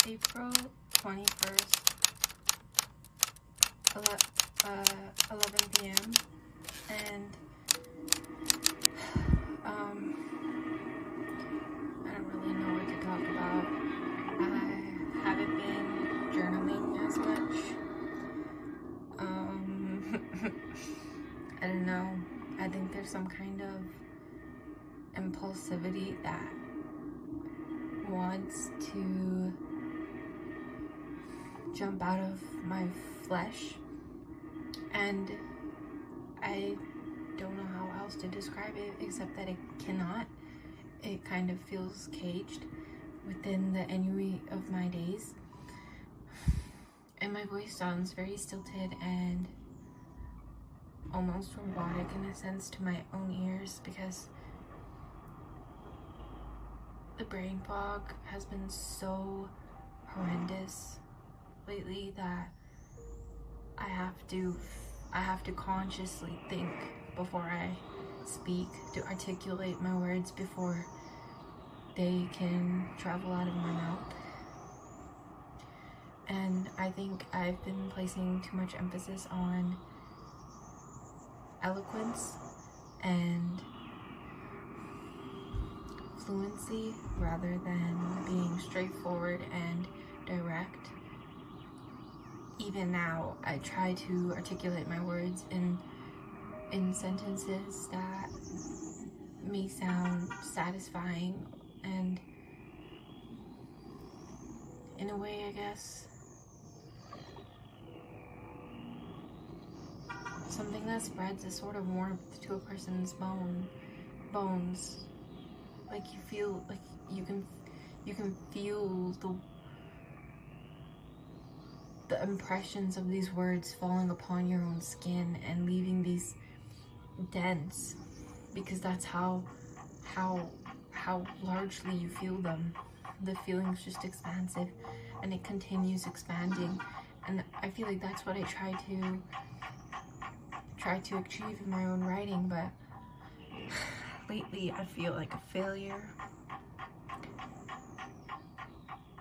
April 21st, 11 p.m. and I don't really know what to talk about. I haven't been journaling as much. I don't know. I think there's some kind of impulsivity that wants to jump out of my flesh, and I don't know how else to describe it except that it cannot. It kind of feels caged within the ennui of my days, and my voice sounds very stilted and almost robotic in a sense to my own ears, because the brain fog has been so horrendous lately that I have to consciously think before I speak, to articulate my words before they can travel out of my mouth. And I think I've been placing too much emphasis on eloquence and fluency rather than being straightforward and direct. Even now, I try to articulate my words in sentences that may sound satisfying and, in a way, I guess, something that spreads a sort of warmth to a person's bones. Like you feel like you can feel the impressions of these words falling upon your own skin and leaving these dents, because that's how largely you feel them. The feeling's just expansive, and it continues expanding, and I feel like that's what I try to achieve in my own writing, but lately I feel like a failure.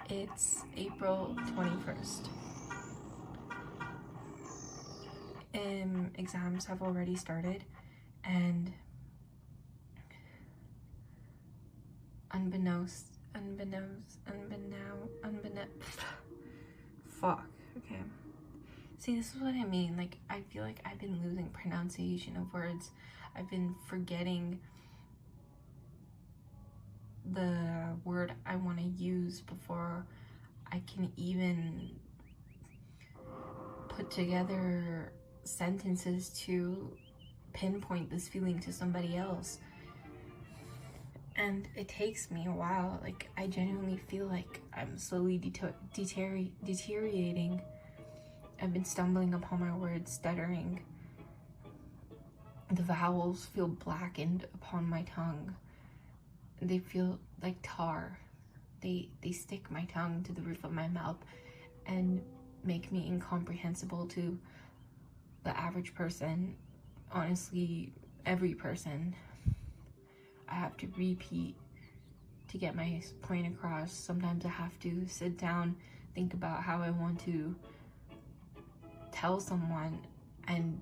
It's April 21st. Exams have already started, and fuck, okay. See, this is what I mean. Like, I feel like I've been losing pronunciation of words. I've been forgetting the word I want to use before I can even put together sentences to pinpoint this feeling to somebody else. And it takes me a while. Like, I genuinely feel like I'm slowly deteriorating. I've been stumbling upon my words, stuttering. The vowels feel blackened upon my tongue. They feel like tar. They stick my tongue to the roof of my mouth and make me incomprehensible to the average person. Honestly, every person. I have to repeat to get my point across. Sometimes I have to sit down, think about how I want to tell someone, and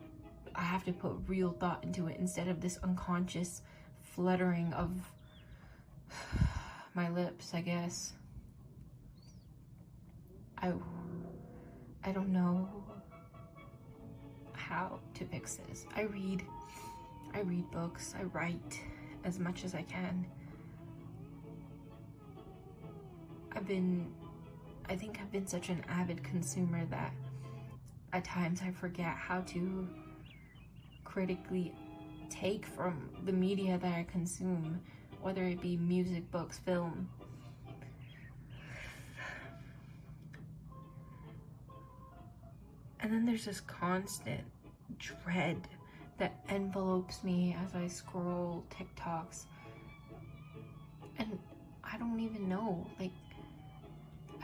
I have to put real thought into it instead of this unconscious fluttering of my lips, I guess. I don't know how to fix this. I read books, I write as much as I can. I think I've been such an avid consumer that at times I forget how to critically take from the media that I consume, whether it be music, books, film. And then there's this constant dread that envelopes me as I scroll TikToks. And I don't even know, like,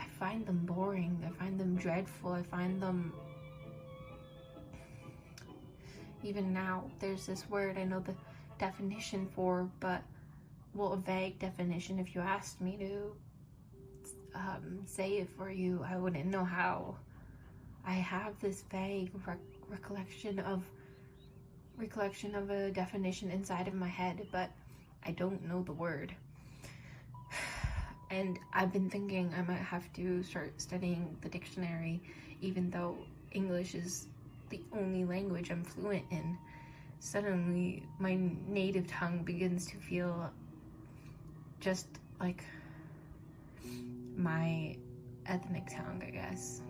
I find them boring, I find them dreadful, I find them... Even now, there's this word I know the definition for, but, well, a vague definition if you asked me to. say it for you. I wouldn't know how. I have this vague recollection of a definition inside of my head, but I don't know the word. And I've been thinking I might have to start studying the dictionary, even though English is the only language I'm fluent in. Suddenly, my native tongue begins to feel just like my ethnic tongue, I guess.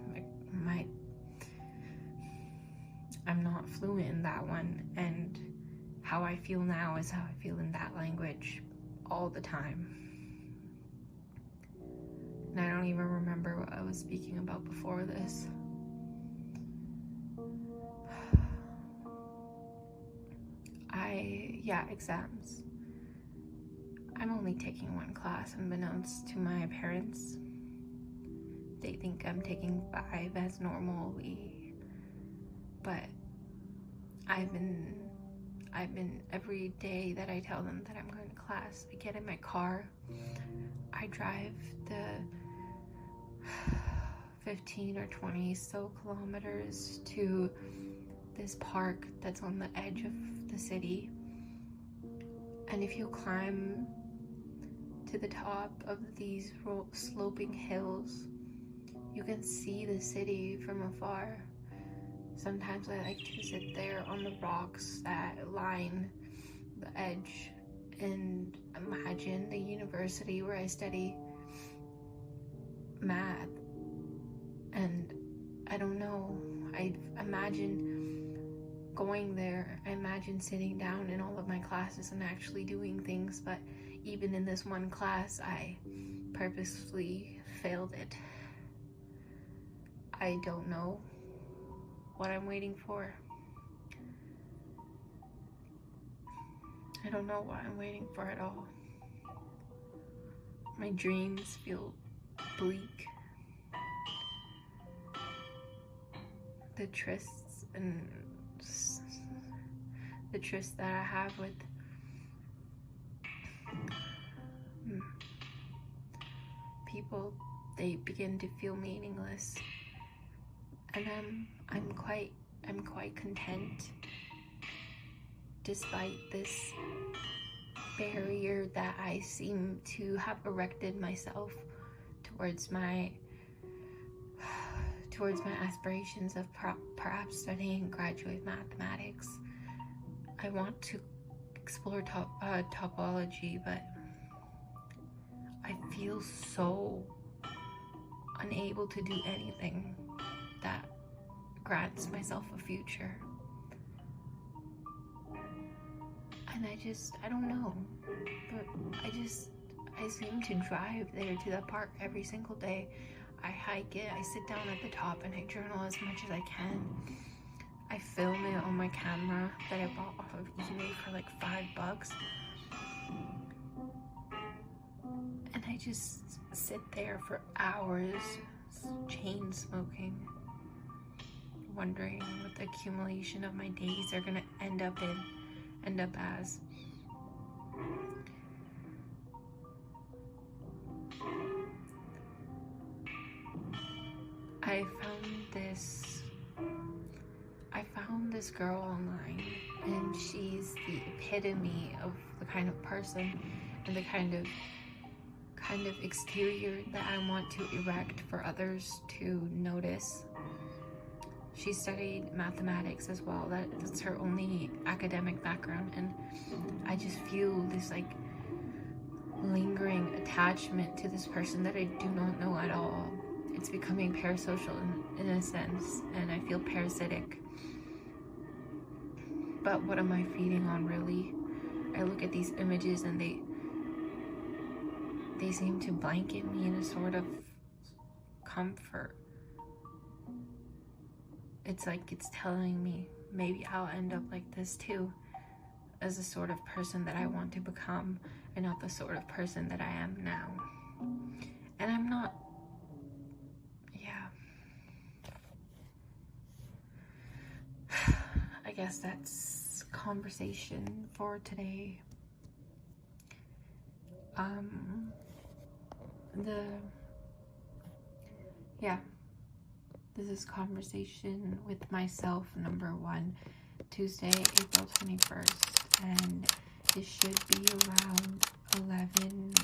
I'm not fluent in that one, and how I feel now is how I feel in that language all the time. And I don't even remember what I was speaking about before this. Exams. I'm only taking one class, unbeknownst to my parents. They think I'm taking 5 as normally, but I've been every day that I tell them that I'm going to class, I get in my car, I drive the 15 or 20 so kilometers to this park that's on the edge of the city. And if you climb to the top of these sloping hills, you can see the city from afar. Sometimes I like to sit there on the rocks that line the edge and imagine the university where I study math. And I don't know, I imagine going there, I imagine sitting down in all of my classes and actually doing things, but even in this one class, I purposefully failed it. I don't know what I'm waiting for. I don't know what I'm waiting for at all. My dreams feel bleak. The trysts that I have with people, they begin to feel meaningless, and I'm quite content despite this barrier that I seem to have erected myself towards my aspirations of perhaps studying graduate mathematics. I want to explore topology, but I feel so unable to do anything that grants myself a future. And I don't know, but I seem to drive there to the park every single day. I hike it, I sit down at the top, and I journal as much as I can. I film it on my camera that I bought off of eBay for like $5. And I just sit there for hours, chain smoking, wondering what the accumulation of my days are gonna end up as. I found this girl online, and she's the epitome of the kind of person and the kind of exterior that I want to erect for others to notice. She studied mathematics as well. That's her only academic background, and I just feel this like lingering attachment to this person that I do not know at all. It's becoming parasocial in a sense, and I feel parasitic. But what am I feeding on, really? I look at these images and they seem to blanket me in a sort of comfort. It's like it's telling me maybe I'll end up like this too, as a sort of person that I want to become, and not the sort of person that I am now. And I'm not. I guess that's conversation for today. Yeah. This is conversation with myself, number 1, Tuesday, April 21st. And it should be around 11